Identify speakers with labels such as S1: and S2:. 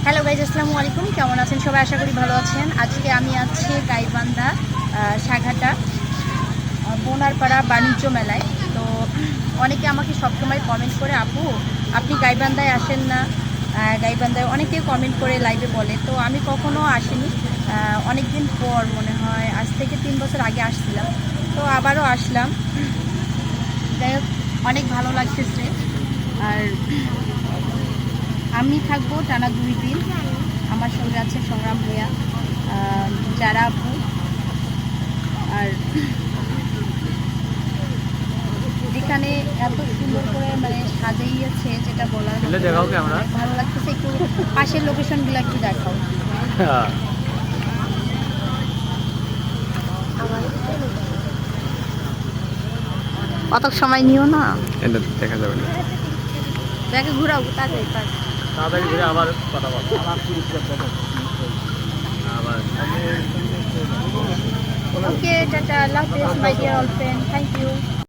S1: Hello guys, আসসালামু আলাইকুম। কেমন আছেন সবাই? আশা করি ভালো আছেন। আজকে আমি আছি গাইবান্ধা সাঘাটা বোনারপাড়া বাণিজ্য মেলায়। তো অনেকে আমাকে সবসময় কমেন্ট করে, আপু আপনি গাইবান্ধায় আসেন না, গাইবান্ধায় অনেকে কমেন্ট করে লাইভে বলে। তো আমি কখনো আসিনি, অনেক দিন পর, মনে হয় আজ থেকে 3 বছর আগে আসছিলাম। তো আবারও আসলাম। যাই হোক, অনেক ভালো লাগতেছে। আর আমি থাকবো টানা 2 দিন। আমার সঙ্গে আছে সংগ্রাম ভাইয়া, যারা আপু। আর এখানে এত সুন্দর করে মানে সাজাইয়েছে, যেটা বলার মতো না। ভালো লাগতেছে। একটু পাশের লোকেশনগুলো একটু দেখাও। কত সময় নিও না,
S2: এটা দেখা যাবে না।
S1: ব্যাগে ঘুরাও তাড়াতাড়ি
S2: তাড়াতাড়ি ঘুরে আবার কথা বল। আবার
S1: ওকে, টাটা, আল্লাহ হাফেজ my dear all friend, thank you.